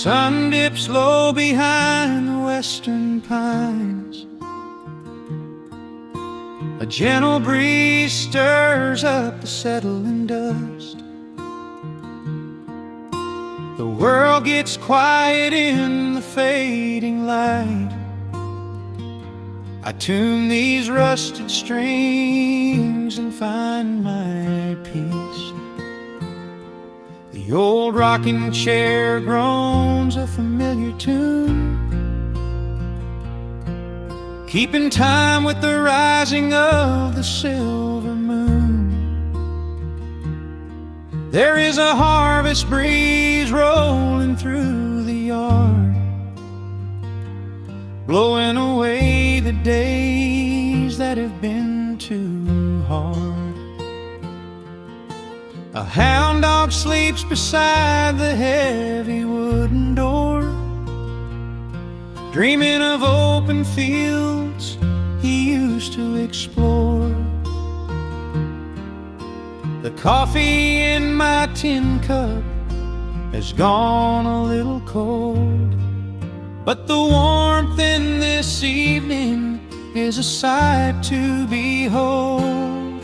sun dips low behind the western pines. A gentle breeze stirs up the settling dust. The world gets quiet in the fading light. I tune these rusted strings and find my peace. The old rocking chair groans a familiar tune, keeping time with the rising of the silver moon. There is a harvest breeze rolling through the yard, blowing away the days that have been too hard. A hound dog sleeps beside the heavy wooden door, dreaming of open fields he used to explore. The coffee in my tin cup has gone a little cold, but the warmth in this evening is a sight to behold.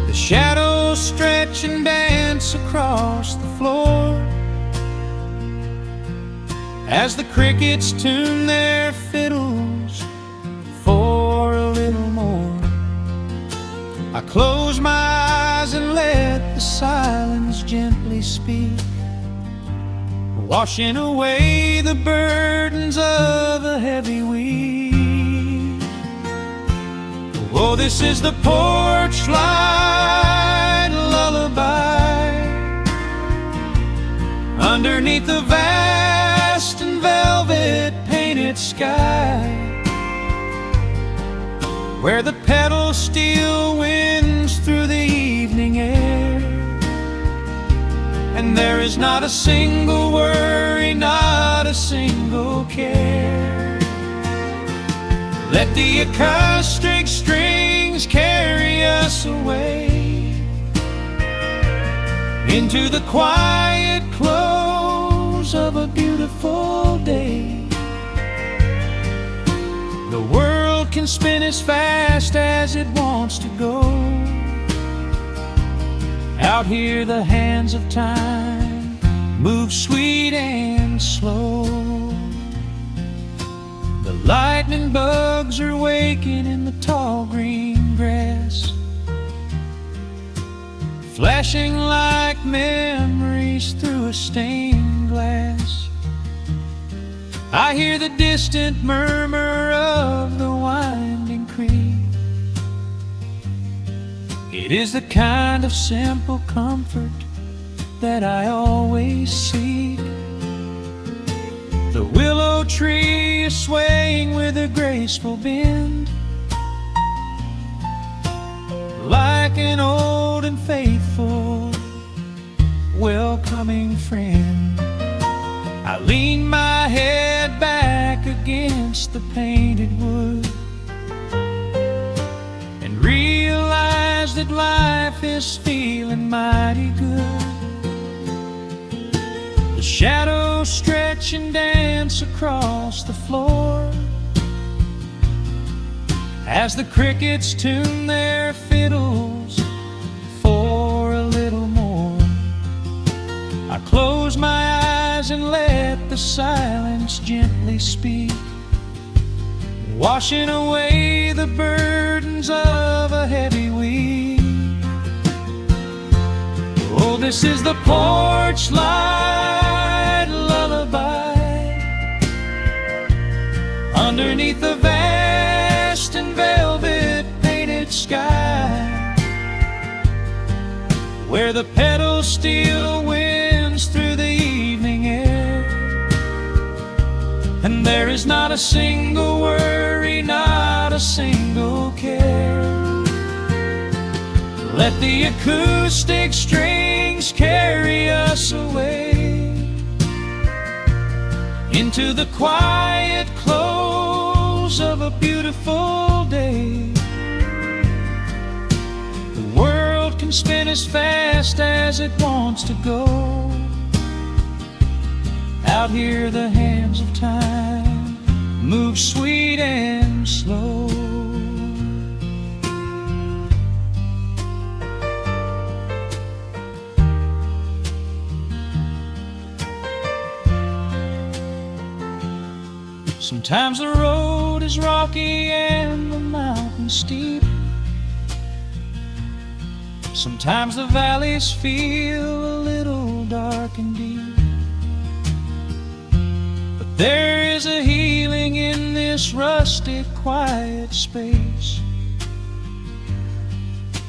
The shadows stretch and dance across the floor as the crickets tune their fiddles for a little more. I close my eyes and let the silence gently speak, washing away the burdens of a heavy week. Oh, this is the porch light lullaby underneath the vast and velvet painted sky, where the pedal steel winds through the evening air, and there is not a single worry, not a single care. Let the acoustic strings carry us away into the quiet close of a beautiful day. The world can spin as fast as it wants to go. Out here the hands of time move sweet and slow. The lightning bugs are waking in the tall green grass, flashing like memories through a stained glass. I hear the distant murmur of the winding creek. It is the kind of simple comfort that I always seek. The willow tree is swaying with a graceful bend, like an old and faithful welcoming friend. I lean my head back against the painted wood and realize that life is feeling mighty good. The shadows stretch and dance across the floor as the crickets tune their fiddles for a little more. I close my eyes and let the silence gently speak, washing away the burdens of a heavy week. Oh, this is the porch light lullaby underneath the vast and velvet painted sky, where the pedal steel winds through the evening air, and there is not a single worry, not a single care. Let the acoustic strings carry us away into the quiet close of a beautiful day. The world can spin as fast as it wants to go. Out here the hands of time move sweet and slow. Sometimes the road is rocky and the mountain steep. Sometimes the valleys feel a little dark and deep. But there is a healing in this rustic, quiet space,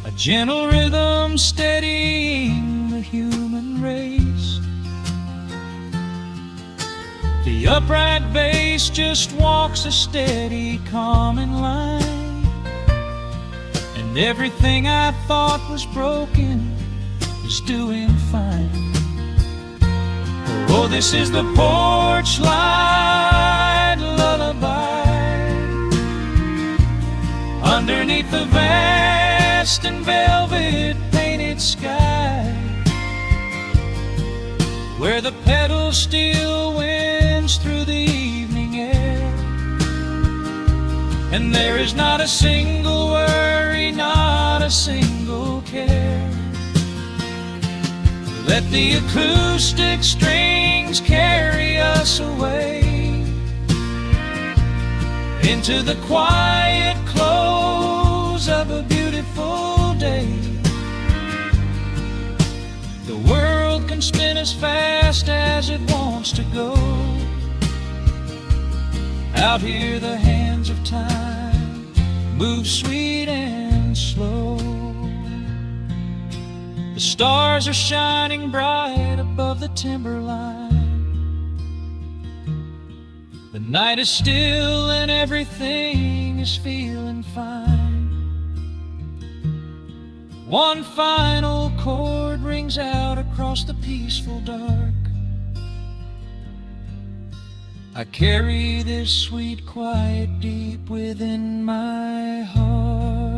a gentle rhythm steadying the human race. The upright bass just walks a steady, calming line, and everything I thought was broken is doing fine. Oh, this is the porch light lullaby underneath the vast and velvet painted sky, where the pedals still winds through the evening air, and there is not a single worry, not a single care. Let the acoustic strings carry us away into the quiet close of a beautiful day. The world can spin as fast as it wants to go. Out here the hands of time move sweet and slow. The stars are shining bright above the timberline. The night is still and everything is feeling fine. One final chord rings out across the peaceful dark. I carry this sweet quiet deep within my heart.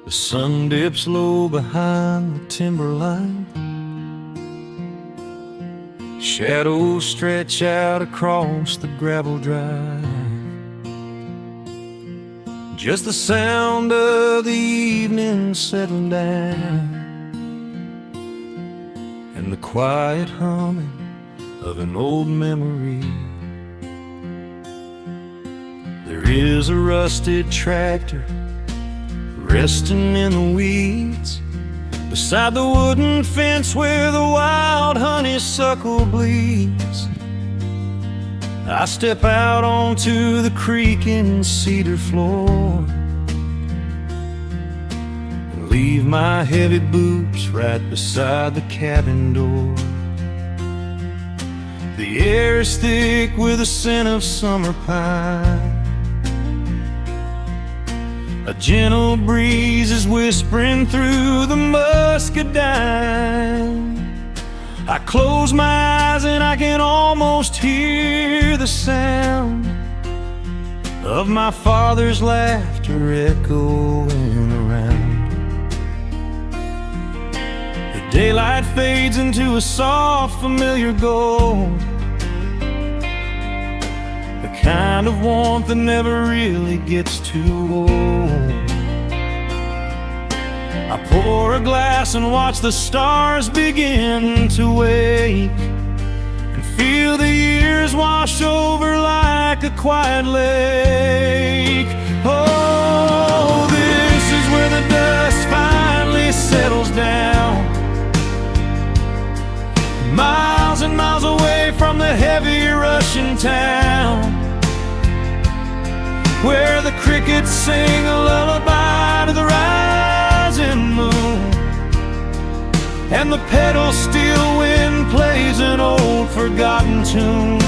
The sun dips low behind the timberline. Shadows stretch out across the gravel drive. Just the sound of the evening settling down, and the quiet humming of an old memory. There is a rusted tractor resting in the weeds beside the wooden fence where the wild honeysuckle bleeds. I step out onto the creaking cedar floor and leave my heavy boots right beside the cabin door. The air is thick with the scent of summer pine. A gentle breeze is whispering through the muscadine. I close my eyes and I can almost hear the sound of my father's laughter echoing around. The daylight fades into a soft, familiar gold, the kind of warmth that never really gets too old. I pour a glass and watch the stars begin to wake, and feel the years wash over like a quiet lake. Oh, this is where the dust finally settles down, miles and miles away from the heavy Russian town, where the crickets sing a lullaby to the rising moon, and the pedal steel wind plays an old forgotten tune.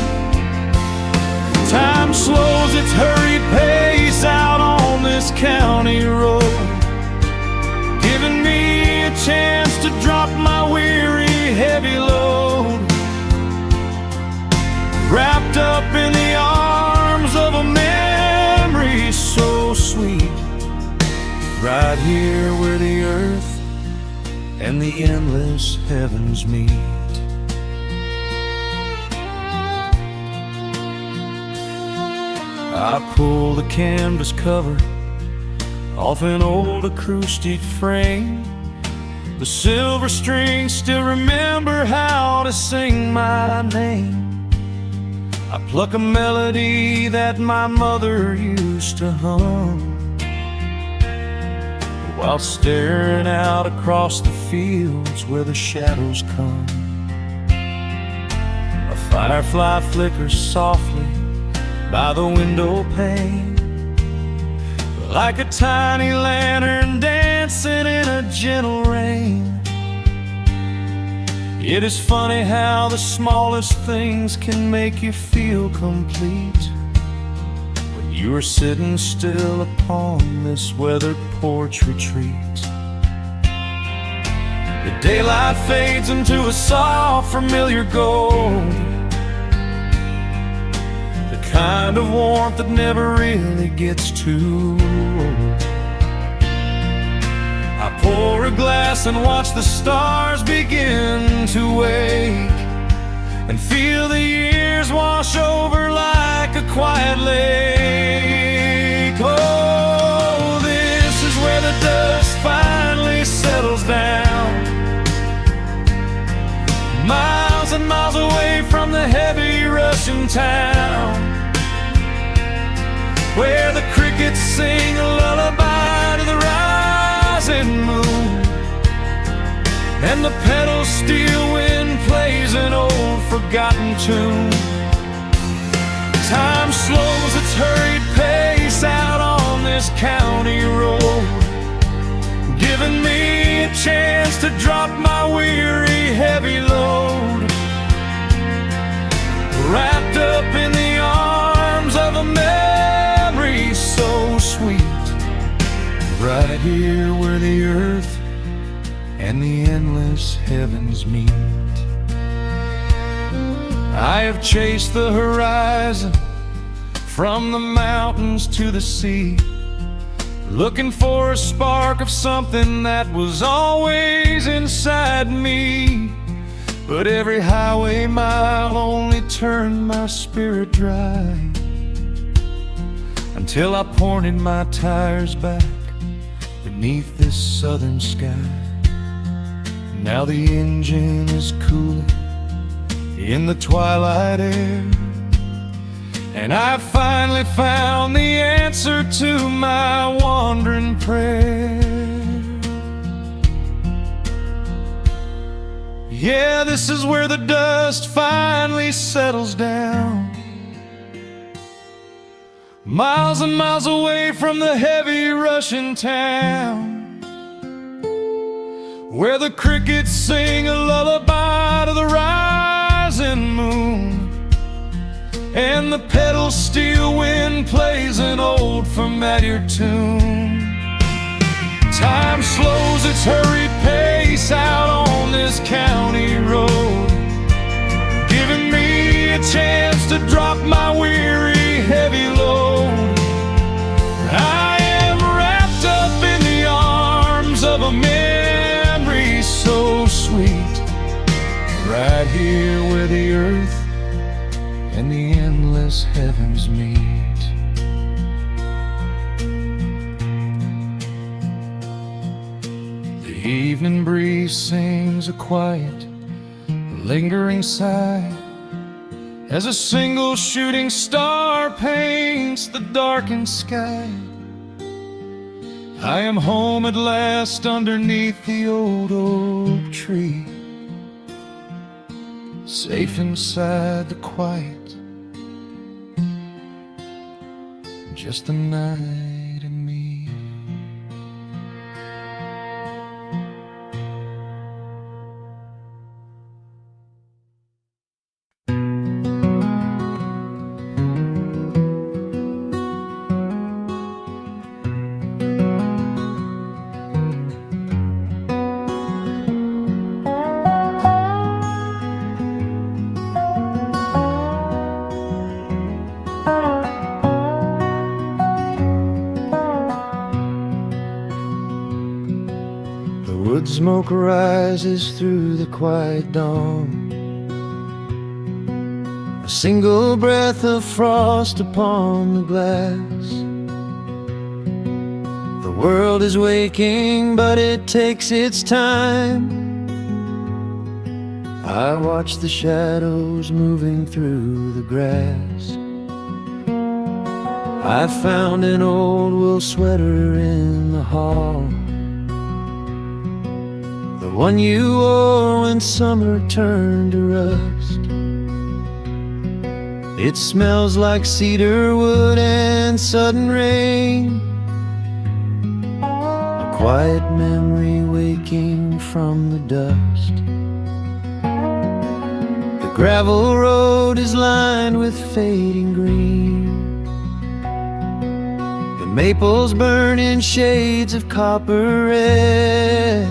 Time slows its hurried pace out on this county road, giving me a chance to drop my weary, heavy load, wrapped up in the arms of a memory so sweet, right here where the earth and the endless heavens meet. I pull the canvas cover off an old acoustic frame. The silver strings still remember how to sing my name. I pluck a melody that my mother used to hum while staring out across the fields where the shadows come. A firefly flickers softly by the window pane, like a tiny lantern dancing in a gentle rain. It is funny how the smallest things can make you feel complete when you are sitting still upon this weathered porch retreat. The daylight fades into a soft, familiar gold, the kind of warmth that never really gets too old. I pour a glass and watch the stars begin to wake, and feel the years wash over like a quiet lake. Oh, this is where the dust finally settles down, miles and miles away from the heavy Russian town, where the crickets sing a lullaby to the rising moon, and the pedal steel wind plays an old forgotten tune. Time slows its hurried pace out on this county road, giving me a chance to drop my weary, heavy load, wrapped up in the arms of a memory so sweet, right here where the earth and the endless heavens meet. I have chased the horizon from the mountains to the sea, looking for a spark of something that was always inside me. But every highway mile only turned my spirit dry, until I pointed my tires back beneath this southern sky. Now the engine is cooling in the twilight air, and I finally found the answer to my wandering prayer. Yeah, this is where the dust finally settles down, miles and miles away from the heavy Russian town, where the crickets sing a lullaby to the rising moon, and the pedal steel wind plays an old familiar tune. Time slows its hurried pace out on this county road, giving me a chance to drop my weary, heavy load. I am wrapped up in the arms of a memory so sweet, right here where the earth and the endless heavens meet. The evening breeze sings a quiet, lingering sigh, as a single shooting star paints the darkened sky. I am home at last underneath the old oak tree, safe inside the quiet, just the night and me. Wood smoke rises through the quiet dawn, a single breath of frost upon the glass. The world is waking, but it takes its time. I watch the shadows moving through the grass. I found an old wool sweater in the hall, the one you wore when summer turned to rust. It smells like cedar wood and sudden rain, a quiet memory waking from the dust. The gravel road is lined with fading green, the maples burn in shades of copper red.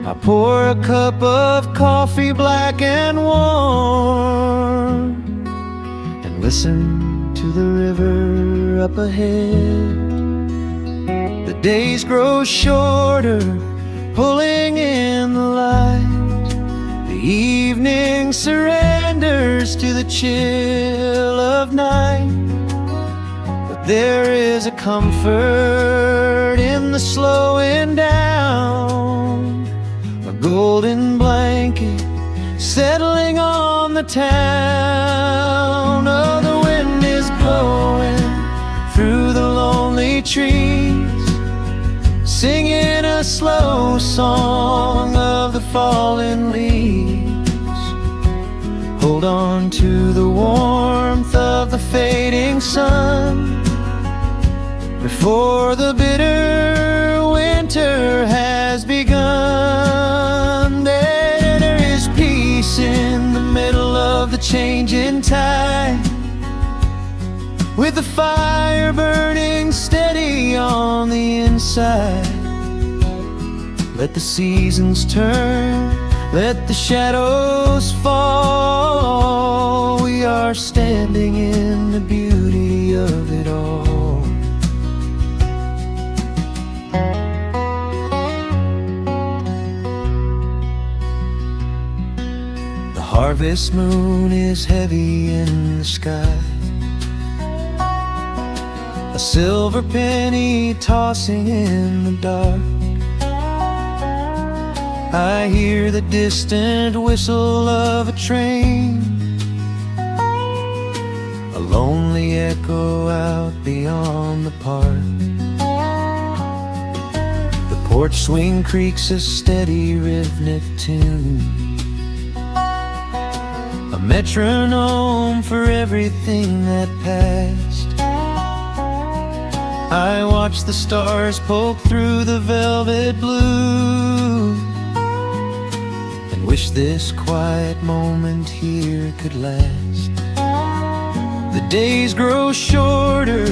I pour a cup of coffee black and warm, and listen to the river up ahead. The days grow shorter, pulling in the light. The evening surrenders to the chill of night. But there is a comfort in the slowing down, a golden blanket settling on the town. Oh, the wind is blowing through the lonely trees, singing a slow song of the fallen leaves. Hold on to the warmth of the fading sun before the bitter winter has begun. There is peace in the middle of the changing tide, with the fire burning steady on the inside. Let the seasons turn, let the shadows fall. We are standing in the beauty of it all. The harvest moon is heavy in the sky, a silver penny tossing in the dark. I hear the distant whistle of a train, a lonely echo out beyond the park. The porch swing creaks a steady rhythmic tune, a metronome for everything that passed. I watch the stars poke through the velvet blue, and wish this quiet moment here could last. The days grow shorter,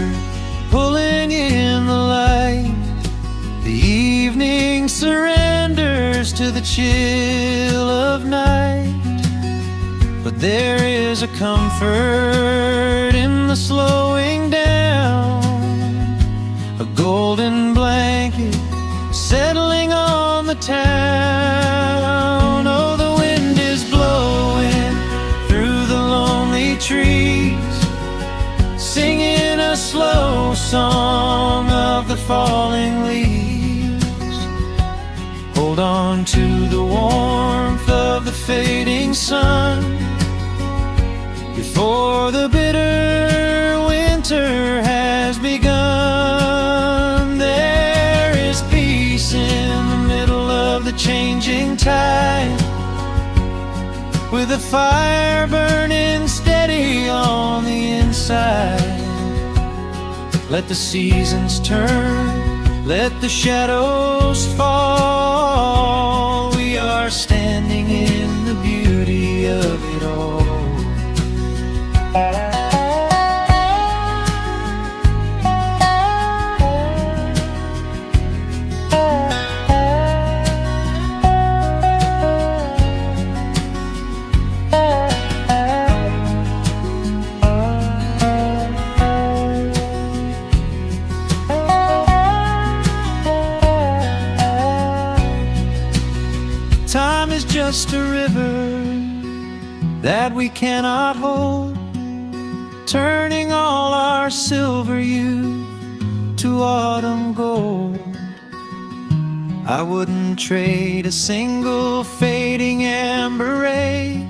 pulling in the light. The evening surrenders to the chill of night. But there is a comfort in the slowing down, a golden blanket settling on the town. Oh, the wind is blowing through the lonely trees, singing a slow song of the falling leaves. Hold on to the warmth of the fading sun before the bitter winter has begun. There is peace in the middle of the changing tide, with a fire burning steady on the inside. Let the seasons turn, let the shadows fall. We are standing in the beauty of it all. just a river that we cannot hold, turning all our silver youth to autumn gold. I wouldn't trade a single fading amber ray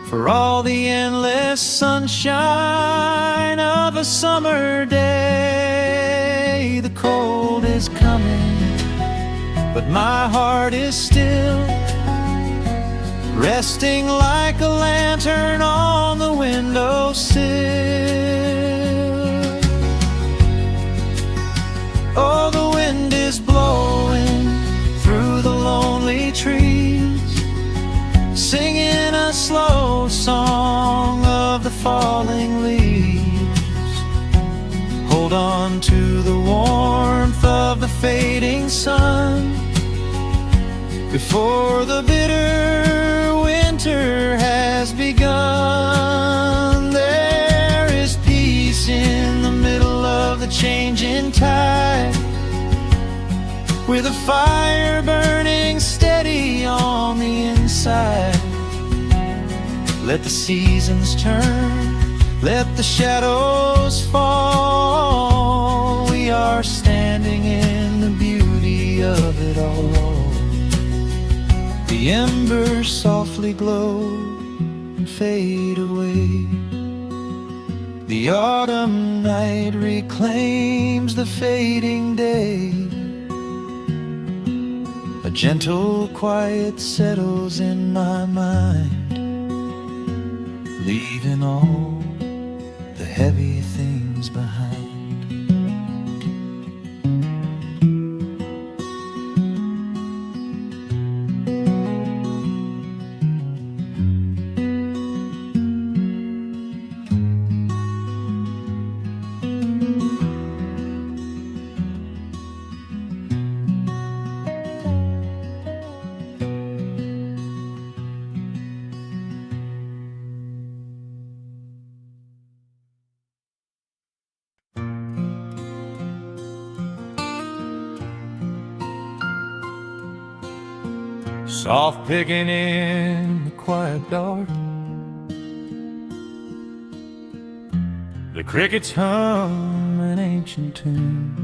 for all the endless sunshine of a summer day. The cold is coming, but my heart is still resting like a lantern on the windowsill. Oh, the wind is blowing through the lonely trees, singing a slow song of the falling leaves. Hold on to the warmth of the fading sun before the bitter winter has begun. There is peace in the middle of the changing tide, with a fire burning steady on the inside. Let the seasons turn, let the shadows fall. We are standing in the beauty of it all. The embers softly glow and fade away. The autumn night reclaims the fading day. A gentle quiet settles in my mind, leaving all the heavy things behind. Soft picking in the quiet dark, the crickets hum an ancient tune.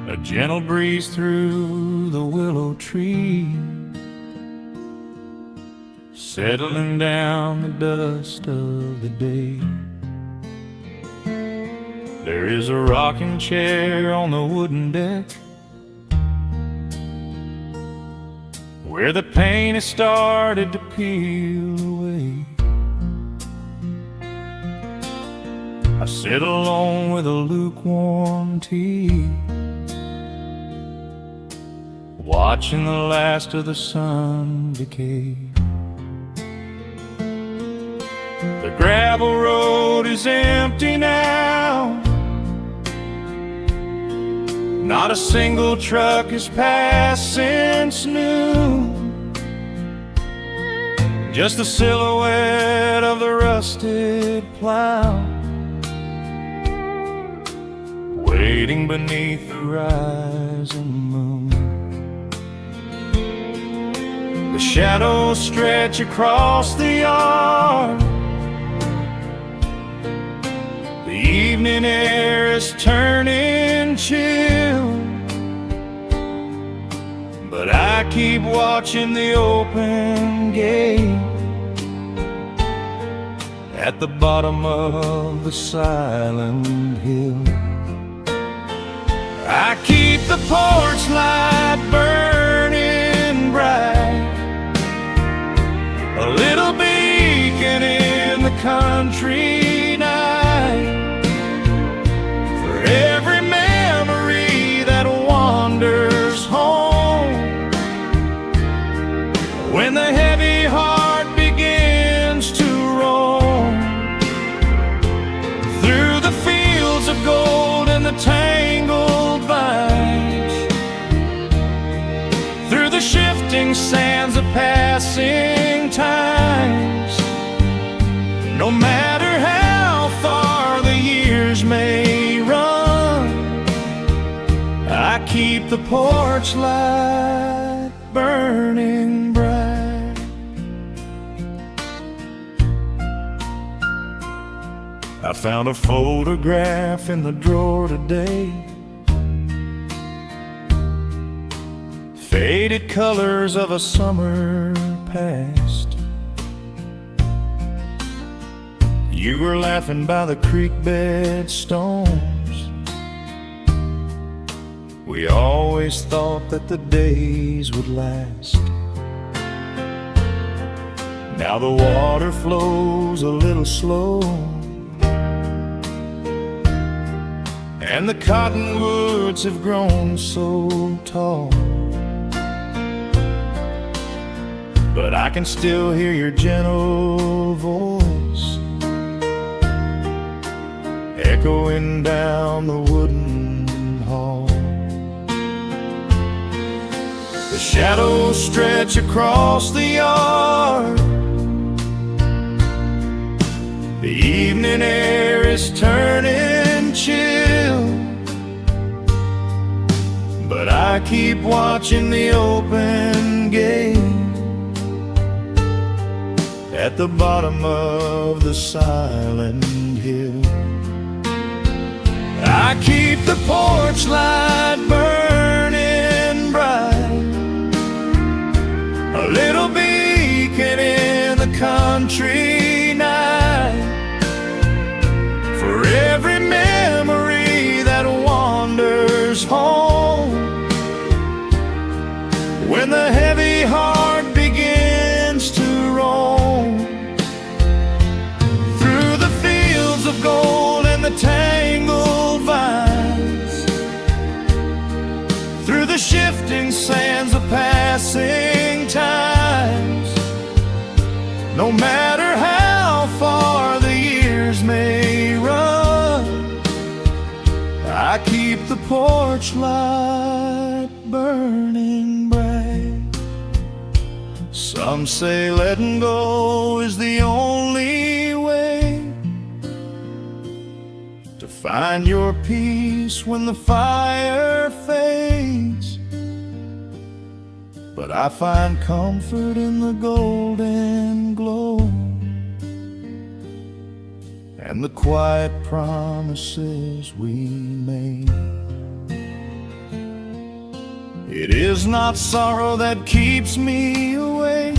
A gentle breeze through the willow tree, settling down the dust of the day. There is a rocking chair on the wooden deck, where the paint has started to peel away. I sit alone with a lukewarm tea, watching the last of the sun decay. The gravel road is empty now, not a single truck has passed since noon. Just the silhouette of the rusted plow, waiting beneath the rising moon. The shadows stretch across the yard, the evening air is turning chill, but I keep watching the open gate at the bottom of the silent hill. I keep the porch light burning bright, a little beacon in the country night, for every memory that wanders home. When the heavy heart begins to roam through the fields of gold and the tangled vines, through the shifting sands of passing times, no matter how far the years may run, I keep the porch light burning bright. I found a photograph in the drawer today, faded colors of a summer past. You were laughing by the creek bed stones. We always thought that the days would last. Now the water flows a little slow, and the cottonwoods have grown so tall. But I can still hear your gentle voice echoing down the wooden hall. The shadows stretch across the yard. The evening air is turning chill, but I keep watching the open gate at the bottom of the silent hill. I keep the porch light burning bright, a little beacon in the country night, for every memory that wanders home. When the heavy heart begins to roam through the fields of gold and the tangled vines, through the shifting sands of passing times, no matter how far the years may run, I keep the porch light burning bright. Some say letting go is the only way to find your peace when the fire fades, but I find comfort in the golden glow and the quiet promises we made. It is not sorrow that keeps me awake,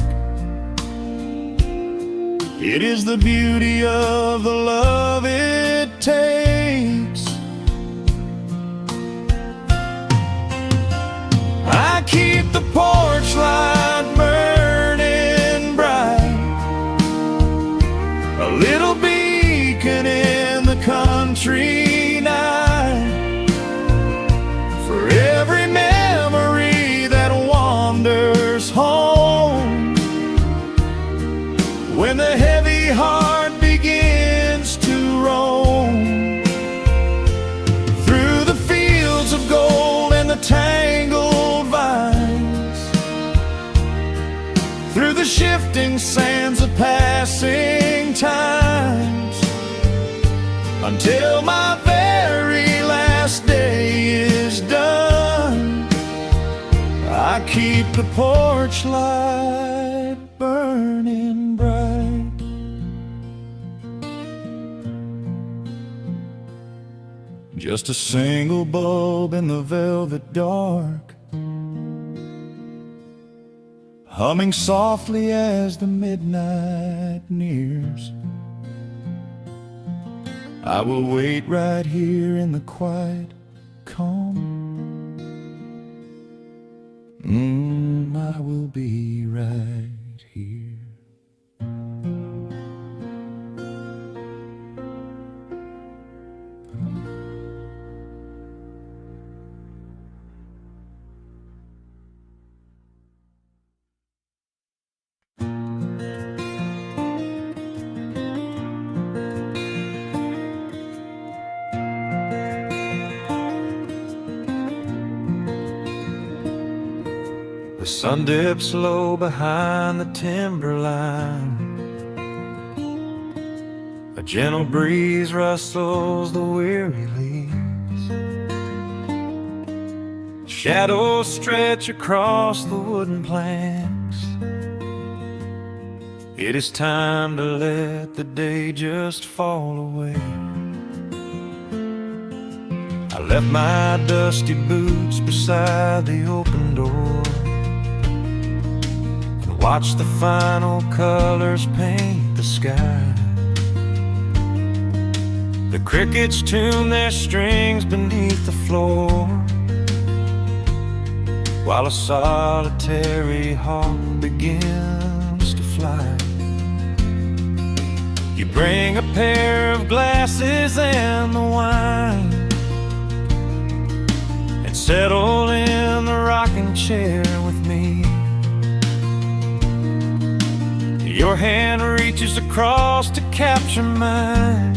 it is the beauty of the love it takes. I keep the porch light burning bright, a little beacon in the country night, for every memory that wanders home. When the heavy heart begins to roam through the fields of gold and the tangled vines, through the shifting sands of passing times, until my very last day is done, I keep the porch light burning bright. Just a single bulb in the velvet dark, humming softly as the midnight nears. I will wait right here in the quiet calm. I will be right here. The sun dips low behind the timberline. A gentle breeze rustles the weary leaves. Shadows stretch across the wooden planks. It is time to let the day just fall away. I left my dusty boots beside the open door and watched the final colors paint the sky. The crickets tune their strings beneath the floor, while a solitary hawk begins to fly. You bring a pair of glasses and the wine, and settle in the rocking chair with me. Your hand reaches across to capture mine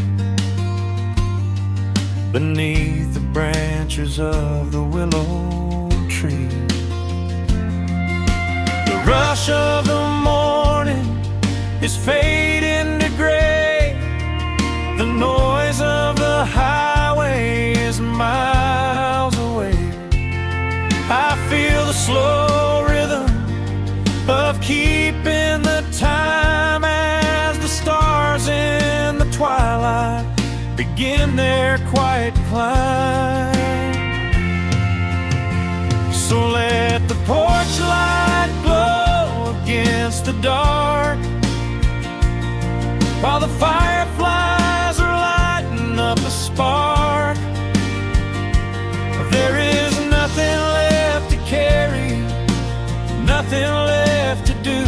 beneath the branches of the willow tree. The rush of the morning is fading to gray. The noise of the highway is miles away. I feel the slow rhythm of keeping the time as the stars in the twilight begin their quiet climb. So let the porch light glow against the dark, while the fireflies are lighting up a spark. There is nothing left to carry, nothing left to do,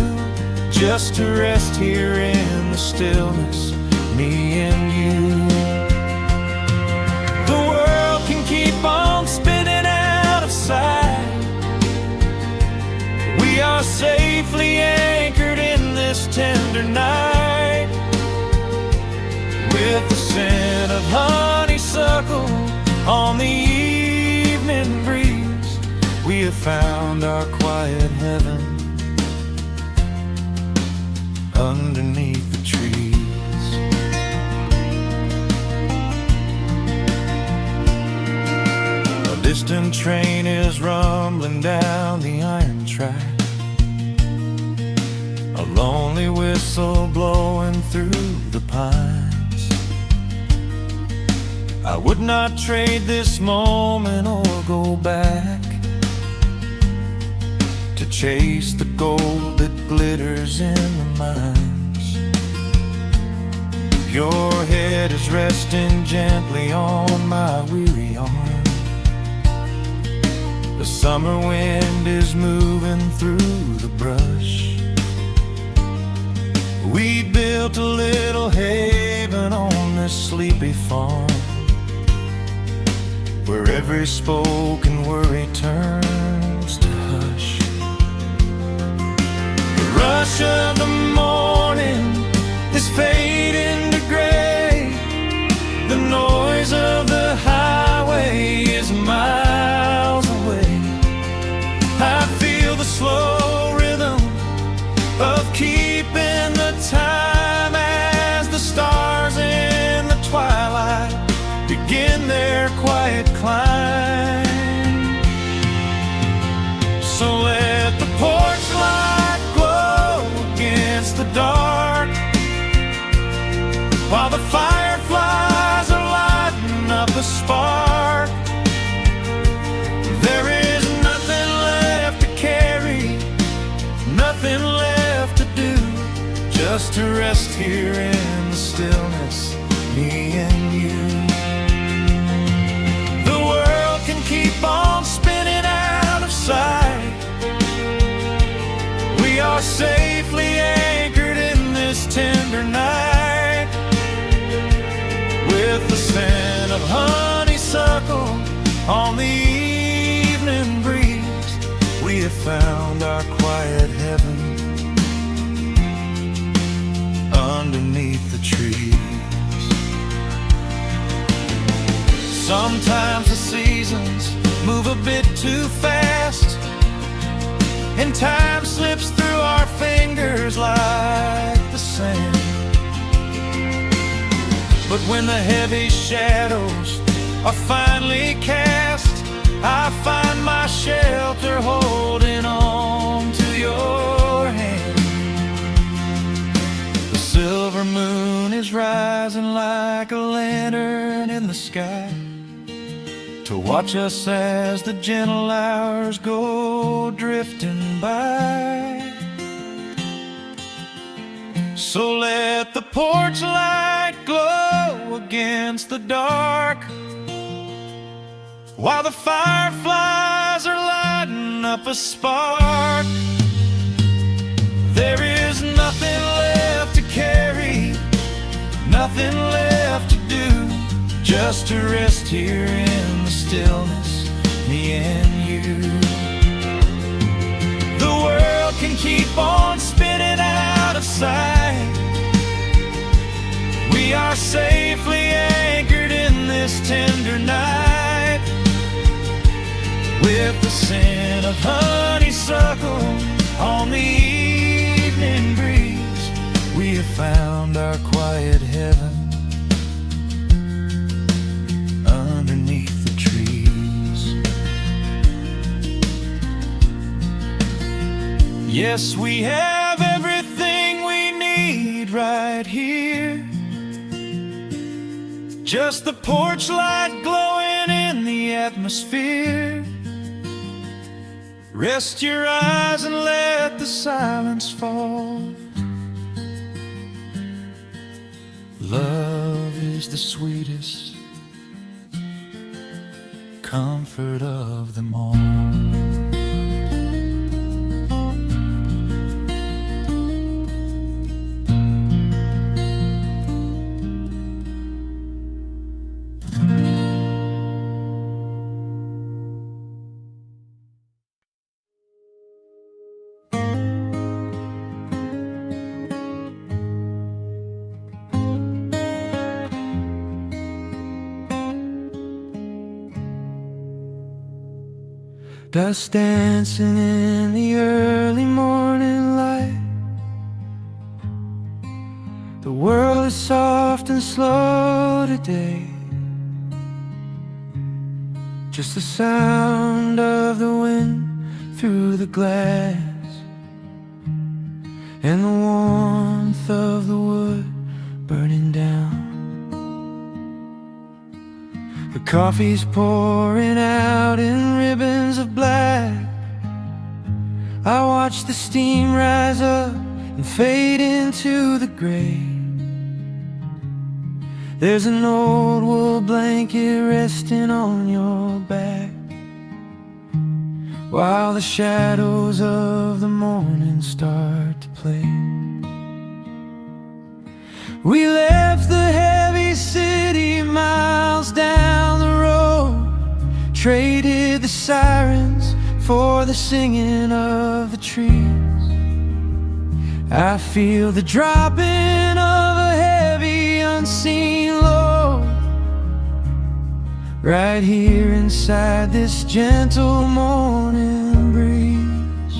just to rest here in the stillness, me and you. The world can keep on spinning out of sight. We are safely anchored in this tender night. With the scent of honeysuckle on the evening breeze, we have found our quiet heaven underneath the trees. A distant train is rumbling down the iron track, a lonely whistle blowing through the pines. I would not trade this moment or go back to chase the gold that glitters in the mines. Your head is resting gently on my weary arm. The summer wind is moving through the brush. We built a little haven on this sleepy farm, where every spoken worry turns to hush. The rush of the morning is fading to gray. The noise of the highway is miles away. I feel the slow rhythm of keeping the time as the stars in the twilight begin their quiet climb. So let the porch light glow against the dark, while the fireflies are lighting up a spark. There is nothing left to carry, nothing left to do, just to rest here in the stillness, me and you. The world can keep on spinning out of sight. We are safely anchored in this tender night. With the scent of honeysuckle on the evening breeze, we have found our quiet heaven underneath the trees. Sometimes the seasons move a bit too fast, and time slips through our fingers like the sand. But when the heavy shadows are finally cast, I find my share shelter, holding on to your hand. The silver moon is rising like a lantern in the sky to watch us as the gentle hours go drifting by. So let the porch light glow against the dark, while the fireflies are lighting up a spark. There is nothing left to carry, nothing left to do, just to rest here in the stillness, me and you. The world can keep on spinning out of sight. We are safely anchored in this tender night, with the scent of honeysuckle on the evening breeze. We have found our quiet heaven underneath the trees. Yes, we have everything we need right here. Just the porch light glowing in the atmosphere. Rest your eyes and let the silence fall. Love is the sweetest comfort of them all. Dust dancing in the early morning light. The world is soft and slow today. Just the sound of the wind through the glass, and the warmth of the wood burning down. The coffee's pouring out in ribbons of black. I watch the steam rise up and fade into the gray. There's an old wool blanket resting on your back, while the shadows of the morning start to play. We left the heavy city miles down the road, traded the sirens for the singing of the trees. I feel the dropping of a heavy unseen load right here inside this gentle morning breeze.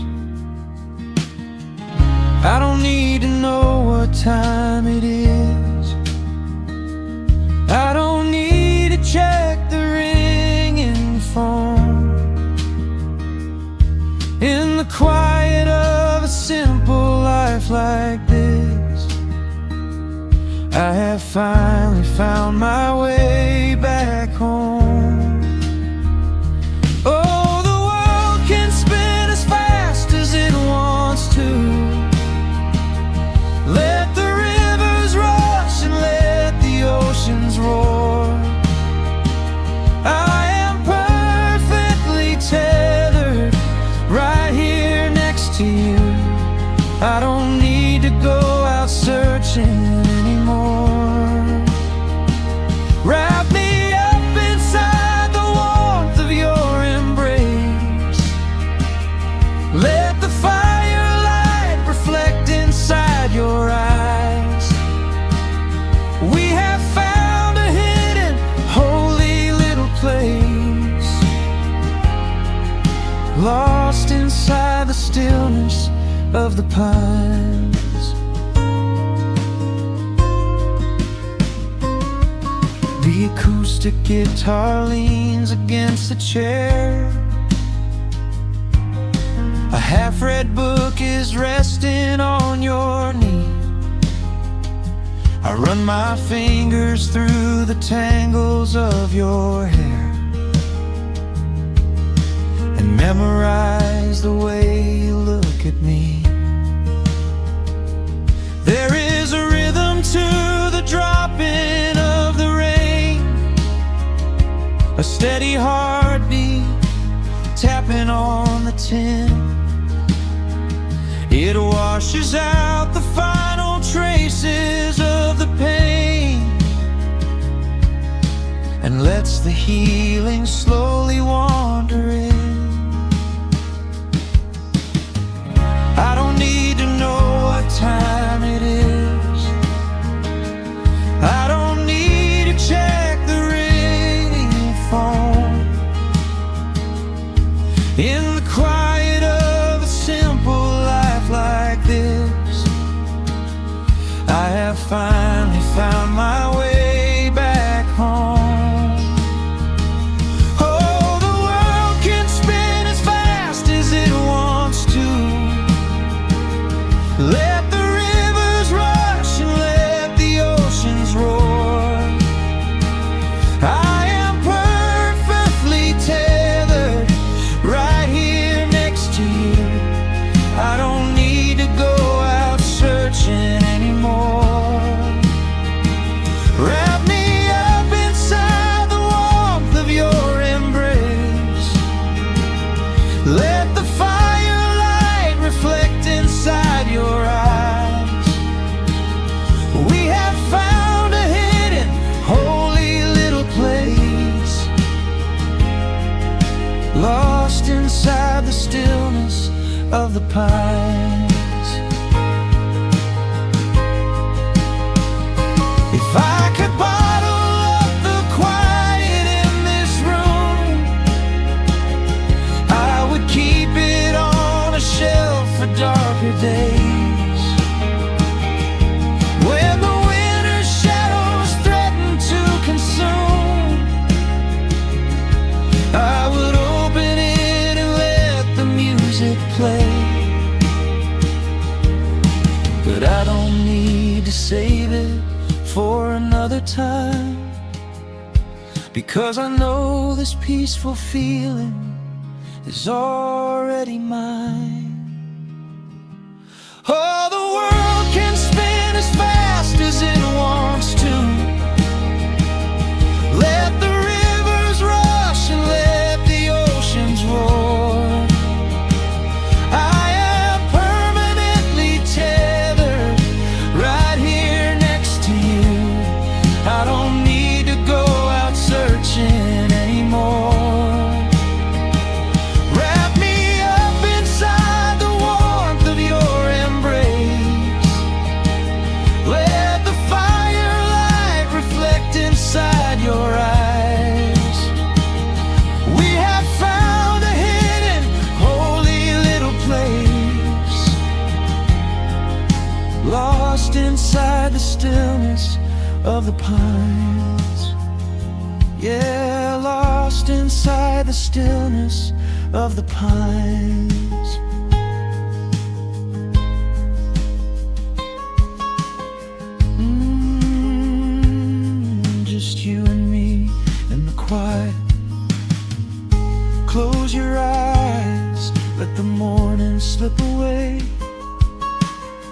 I don't need to know what time it is. I don't need to check the ringing phone. In the quiet of a simple life like this, I have finally found my way back home. Oh, the world can spin as fast as it wants to. Let the rivers rush and let the oceans roar. I am perfectly tethered right here next to you. I don't need to go out searching anymore. Wrap me up inside the warmth of your embrace. Let the firelight reflect inside your eyes. We have found a hidden, holy little place, lost inside the stillness of the pines. The acoustic guitar leans against the chair. A half-read book is resting on your knee. I run my fingers through the tangles of your hair and memorize the way you look at me. There is a rhythm to the dropping of the rain, a steady heartbeat tapping on the tin. It washes out the final traces of the pain and lets the healing slowly wander in. I don't need to know what time it is. I don't need to check the ringing phone. In the quiet of a simple life like this, I have finally found my way back home. Oh, the world can spin as fast as it wants to. Let the rivers rush and let the oceans roar. I am perfectly tethered right here next to you. I don't need to go out searching anymore. Wrap me up inside the warmth of your embrace. Let the firelight reflect inside your eyes. We have found a hidden, holy little place, lost inside the stillness of the pines. If I could bottle up the quiet in this room, I would keep it on a shelf for darker days. When the winter's shadows threaten to consume, I would open it and let the music play. But I don't need to save it for another time, because I know this peaceful feeling is already mine. Oh, the world can spin as fast as it wants to. Let the rivers rush and let the oceans roar. I am permanently tethered right here next to you. I don't need to go out searching anymore. Wrap me up inside the warmth of your embrace. Let the firelight reflect inside your eyes. We have found a hidden, holy little place, lost inside the stillness of the pines. Yeah, lost inside the stillness of the pines. Just you and me in the quiet. Close your eyes, let the morning slip away,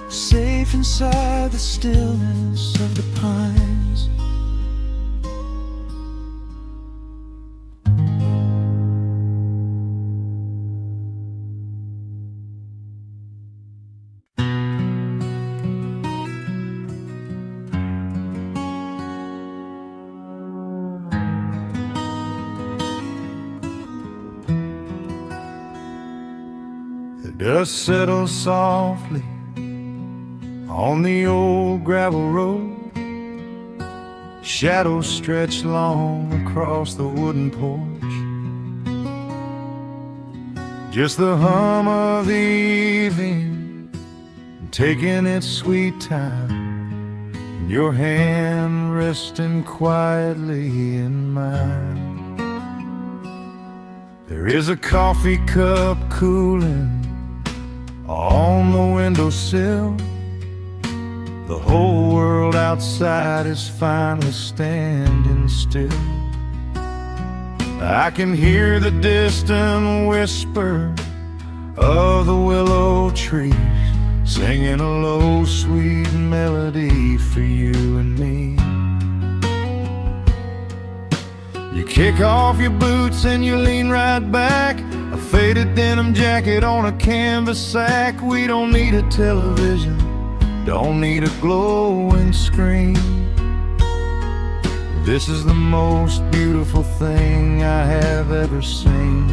safe inside the stillness of the pines. The dust settles softly on the old gravel road. Shadows stretch long across the wooden porch. Just the hum of the evening taking its sweet time, and your hand resting quietly in mine. There is a coffee cup cooling on the windowsill. The whole world outside is finally standing still. I can hear the distant whisper of the willow trees, singing a low, sweet melody for you and me. You kick off your boots and you lean right back, a faded denim jacket on a canvas sack. We don't need a television, don't need a glowing screen. This is the most beautiful thing I have ever seen.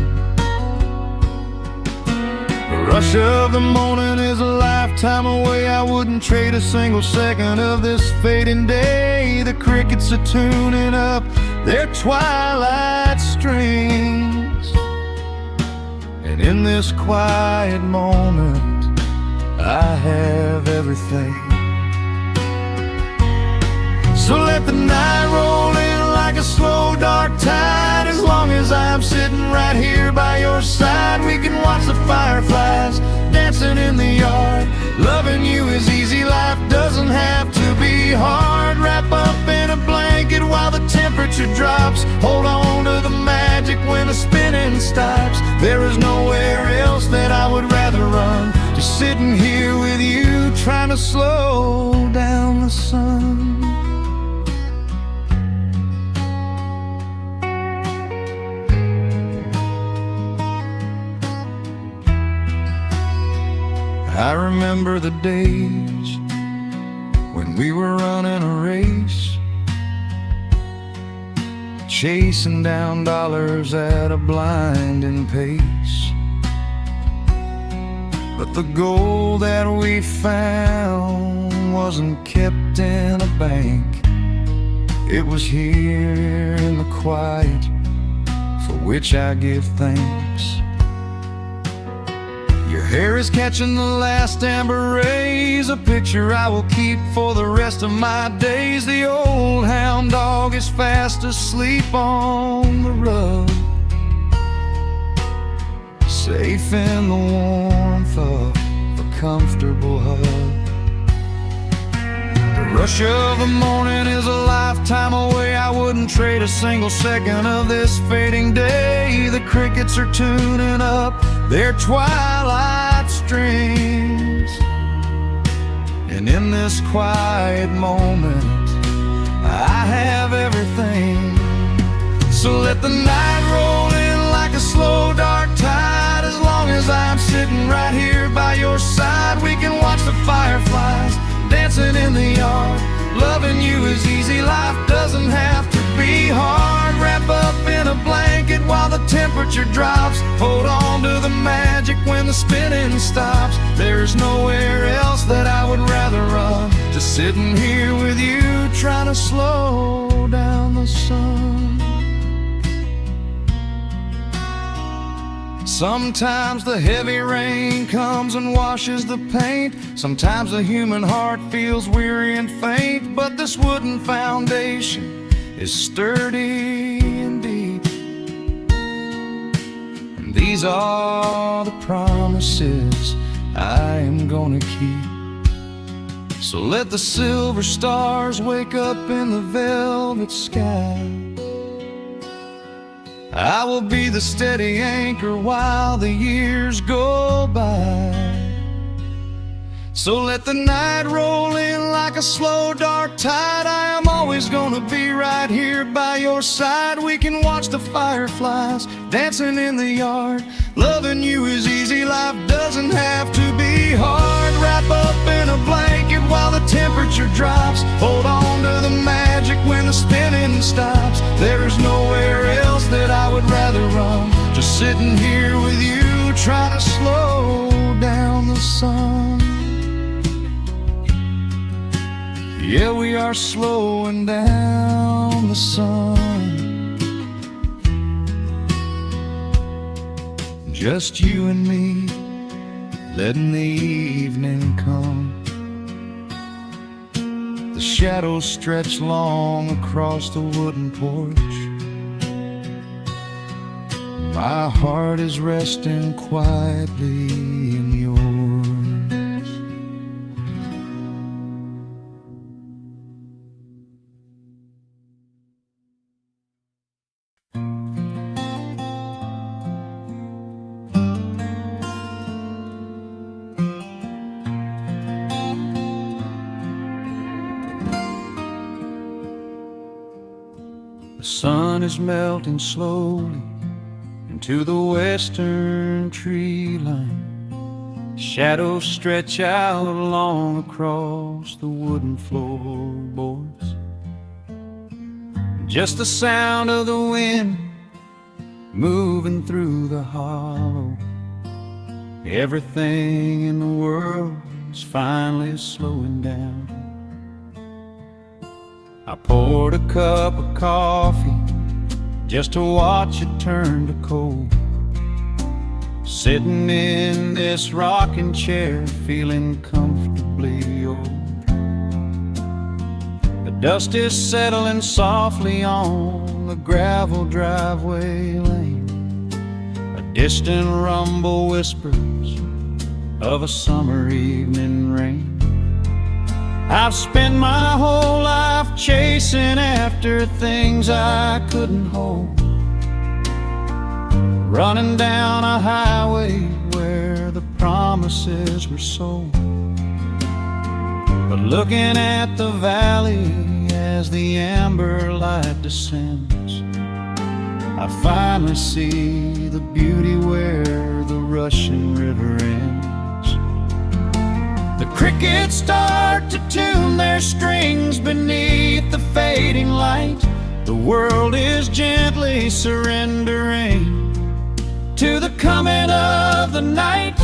The rush of the morning is a lifetime away. I wouldn't trade a single second of this fading day. The crickets are tuning up their twilight strings, and in this quiet moment I have everything. So let the night roll in like a slow dark tide. As long as I'm sitting right here by your side, we can watch the fireflies dancing in the yard. Loving you is easy, life doesn't have to be hard. Wrap up in a blanket while the temperature drops. Hold on to the magic when the spinning stops. There is nowhere else that I would rather run, just sitting here with you, trying to slow down the sun. I remember the days when we were running a race, chasing down dollars at a blinding pace. But the gold that we found wasn't kept in a bank. It was here in the quiet, for which I give thanks. Your hair is catching the last amber rays, a picture I will keep for the rest of my days. The old hound dog is fast asleep on the rug, safe in the warmth of a comfortable hug. The rush of the morning is a lifetime away. I wouldn't trade a single second of this fading day. The crickets are tuning up their twilight strings, and in this quiet moment I have everything. So let the night roll in like a slow dark tide. As long as I'm sitting right here by your side, we can watch the fireflies dancing in the yard. Loving you is easy, life doesn't have to be hard. Wrap up in a blanket while the temperature drops. Hold on to the magic when the spinning stops. There's nowhere else that I would rather run, just sitting here with you, trying to slow down the sun. Sometimes the heavy rain comes and washes the paint. Sometimes the human heart feels weary and faint. But this wooden foundation is sturdy and deep, and these are the promises I am gonna keep. So let the silver stars wake up in the velvet sky. I will be the steady anchor while the years go by. So let the night roll in like a slow dark tide. I am always gonna be right here by your side. We can watch the fireflies dancing in the yard. Loving you is easy, life doesn't have to be hard. Wrap up in a blanket while the temperature drops. Hold on to the magic when the spinning stops. There's nowhere else that I would rather run, just sitting here with you, trying to slow down the sun. Yeah, we are slowing down the sun. Just you and me, letting the evening come. The shadows stretch long across the wooden porch. My heart is resting quietly in yours. sun is melting slowly into the western tree line. Shadows stretch out long across the wooden floorboards. Just the sound of the wind moving through the hollow. Everything in the world is finally slowing down. I poured a cup of coffee just to watch it turn to cold. Sitting in this rocking chair, feeling comfortably old. The dust is settling softly on the gravel driveway lane. A distant rumble whispers of a summer evening rain. I've spent my whole life chasing after things I couldn't hold, running down a highway where the promises were sold. But looking at the valley as the amber light descends, I finally see the beauty where the rushing river ends. The crickets start to tune their strings beneath the fading light. The world is gently surrendering to the coming of the night.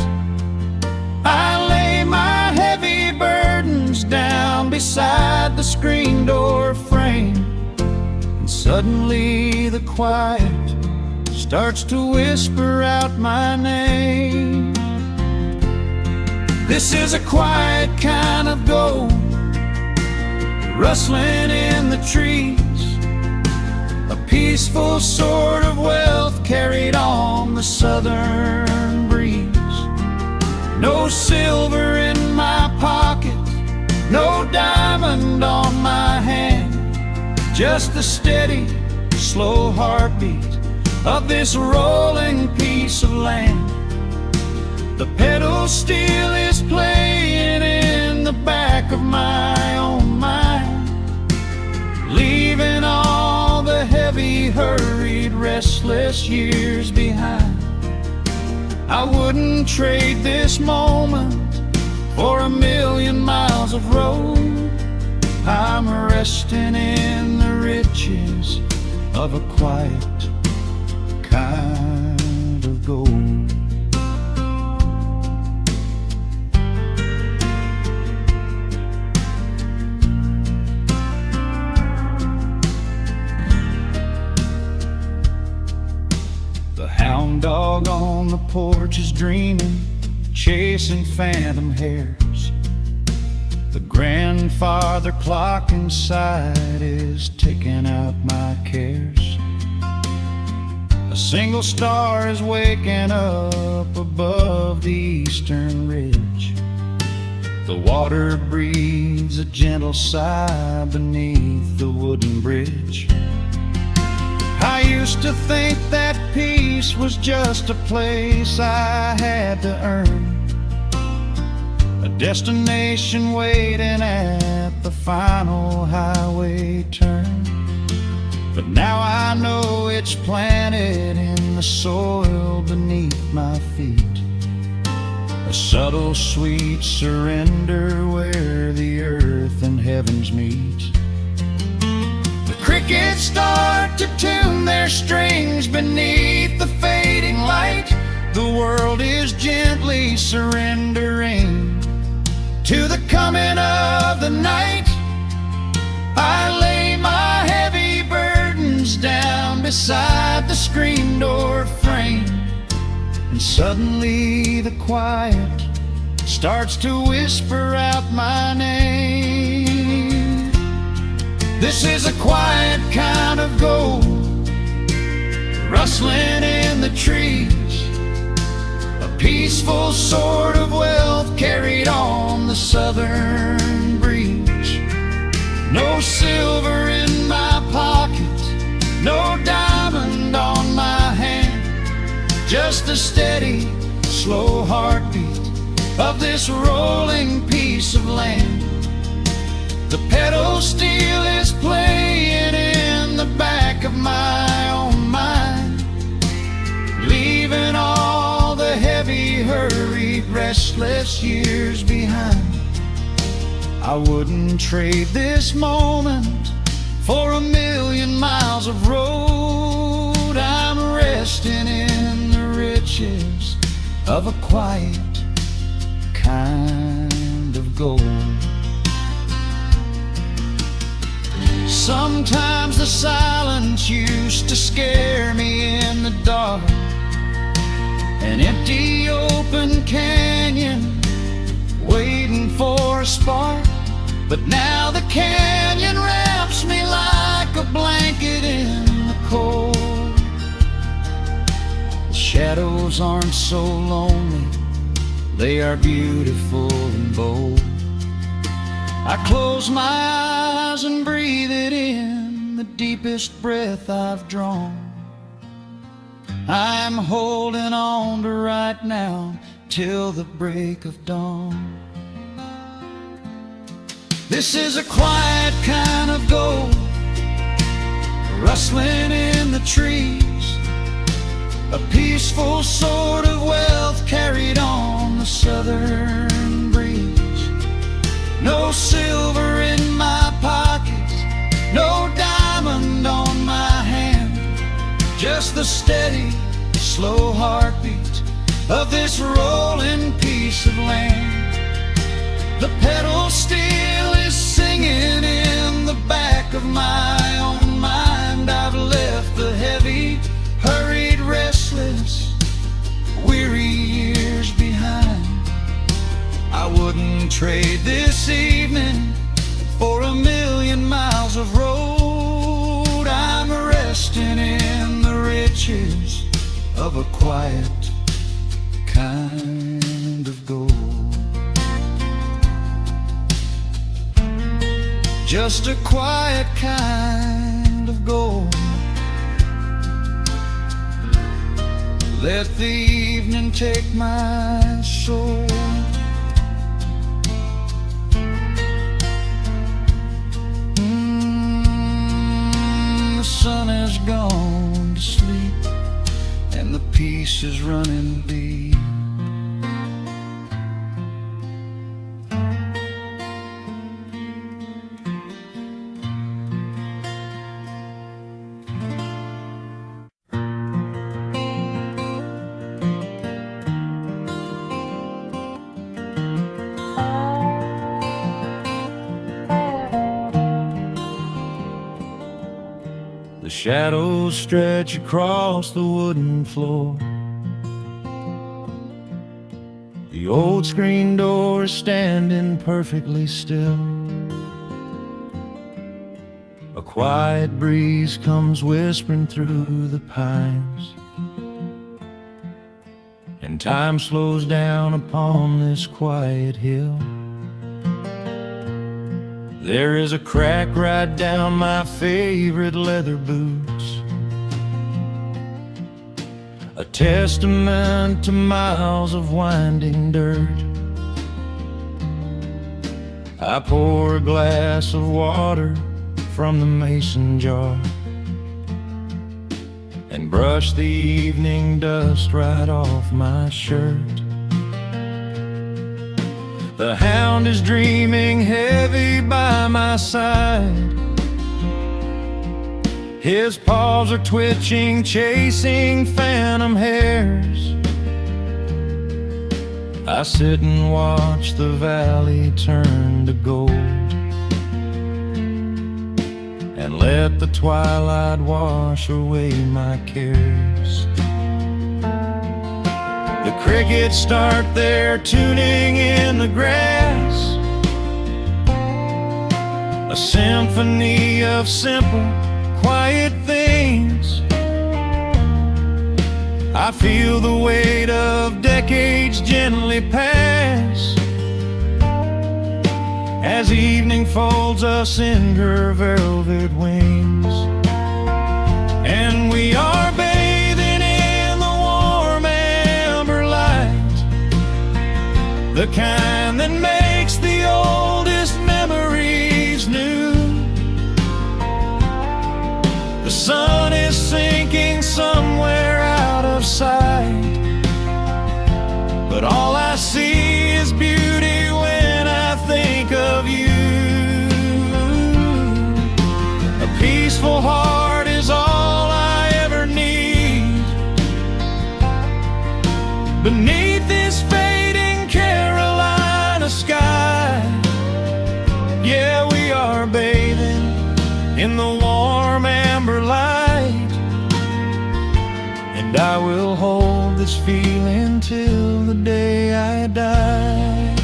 I lay my heavy burdens down beside the screen door frame, and suddenly the quiet starts to whisper out my name. This is a quiet kind of gold, rustling in the trees, a peaceful sort of wealth carried on the southern breeze. No silver in my pocket, no diamond on my hand, just the steady, slow heartbeat of this rolling piece of land. The pedal steel is playing in the back of my own mind, leaving all the heavy, hurried, restless years behind. I wouldn't trade this moment for 1,000,000 miles of road. I'm resting in the riches of a quiet kind of gold. The hound dog on the porch is dreaming, chasing phantom hares. The grandfather clock inside is ticking out my cares. A single star is waking up above the eastern ridge. The water breathes a gentle sigh beneath the wooden bridge. I used to think that peace was just a place I had to earn, a destination waiting at the final highway turn. But now I know it's planted in the soil beneath my feet, a subtle, sweet surrender where the earth and heavens meet. Crickets start to tune their strings beneath the fading light. The world is gently surrendering to the coming of the night. I lay my heavy burdens down beside the screen door frame, and suddenly the quiet starts to whisper out my name. This is a quiet kind of gold, rustling in the trees, a peaceful sort of wealth carried on the southern breeze. No silver in my pocket, no diamond on my hand, just the steady, slow heartbeat of this rolling piece of land. The pedal steel is playing in the back of my own mind, leaving all the heavy, hurried, restless years behind. I wouldn't trade this moment for 1,000,000 miles of road. I'm resting in the riches of a quiet kind of gold. Sometimes the silence used to scare me in the dark, an empty open canyon waiting for a spark. But now the canyon wraps me like a blanket in the cold. The shadows aren't so lonely, they are beautiful and bold. I close my eyes and breathe it in, the deepest breath I've drawn. I'm holding on to right now till the break of dawn. This is a quiet kind of gold, rustling in the trees, a peaceful sort of wealth carried on the southern breeze. No silver in my pockets, no diamond on my hand, just the steady, slow heartbeat of this rolling piece of land. The pedal steel is singing in the back of my own mind. I've left the heavy, hurried, restless, weary years behind. I wouldn't trade this evening for 1,000,000 miles of road. I'm resting in the riches of a quiet kind of gold. Just a quiet kind of gold. Let the evening take my soul. The sun has gone to sleep and the peace is running deep. The shadows stretch across the wooden floor. The old screen door is standing perfectly still. A quiet breeze comes whispering through the pines, and time slows down upon this quiet hill. There is a crack right down my favorite leather boots, a testament to miles of winding dirt. I pour a glass of water from the mason jar and brush the evening dust right off my shirt. The hound is dreaming heavy by my side. His paws are twitching, chasing phantom hares. I sit and watch the valley turn to gold and let the twilight wash away my cares. The crickets start their tuning in the grass, a symphony of simple, quiet things. I feel the weight of decades gently pass as evening folds us in her velvet wings. And we are bathing in the warm amber light, the kind that makes the oldest memories new. The sun and I will hold this feeling till the day I die.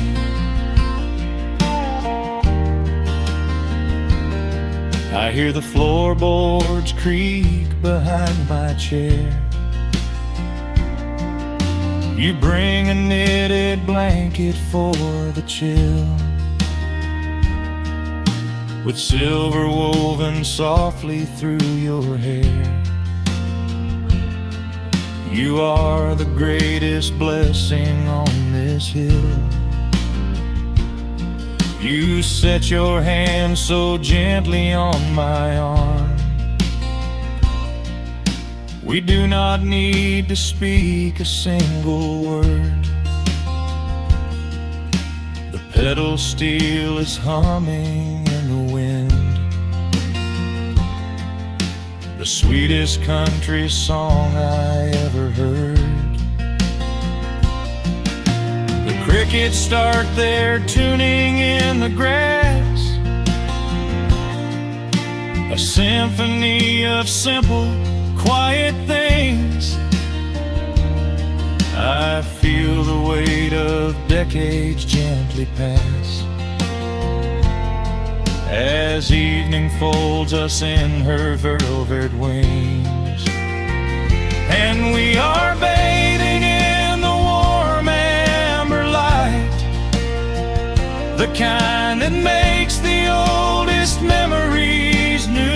I hear the floorboards creak behind my chair. You bring a knitted blanket for the chill, with silver woven softly through your hair. You are the greatest blessing on this hill. You set your hand so gently on my arm. We do not need to speak a single word. The pedal steel is humming in the wind, the sweetest country song I ever heard. The crickets start their tuning in the grass, a symphony of simple, quiet things. I feel the weight of decades gently pass, as evening folds us in her velvet wings. And we are bathing in the warm amber light, the kind that makes the oldest memories new.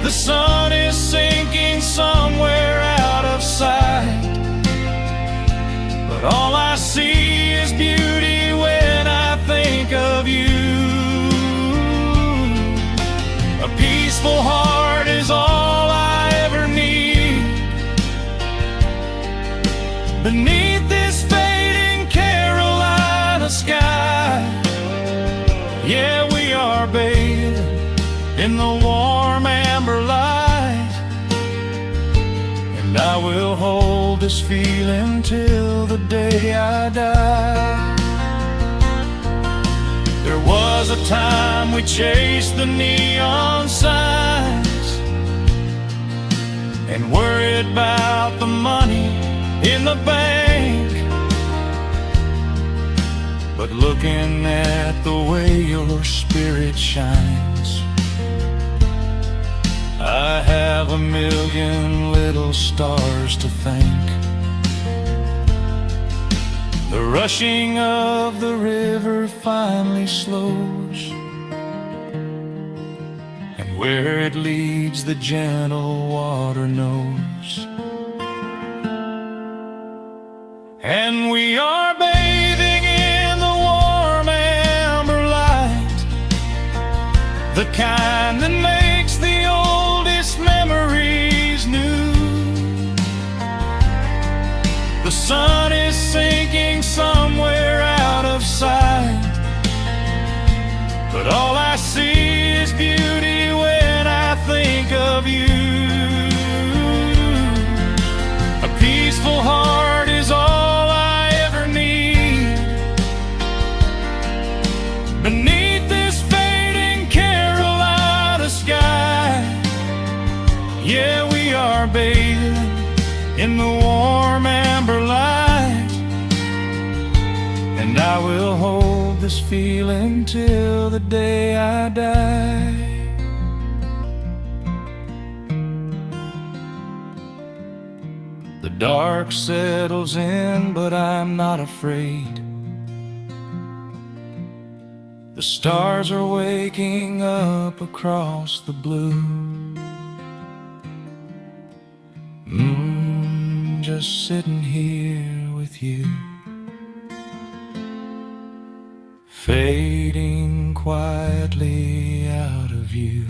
The sun is sinking somewhere out of sight, but all I see is beauty when I think of you. A peaceful heart is all I ever need. Beneath this fading Carolina sky, yeah, we are bathing in the warm amber light, and I will hold this feeling till the day I die. There was a time we chased the neon signs and worried about the money in the bank, but looking at the way your spirit shines, I have a million little stars to thank. The rushing of the river finally slows, and where it leads the gentle water knows. And we are bathing in the warm amber light, the kind that makes the oldest memories new. The sun is sinking somewhere out of sight, but all I see is beauty when I think of you. A peaceful heart is all I ever need. Beneath this fading Carolina sky, yeah, we are bathing in the warm amber light, and I will hold this feeling till the day I die. The dark settles in, but I'm not afraid. The stars are waking up across the blue. Just sitting here with you, fading quietly out of view.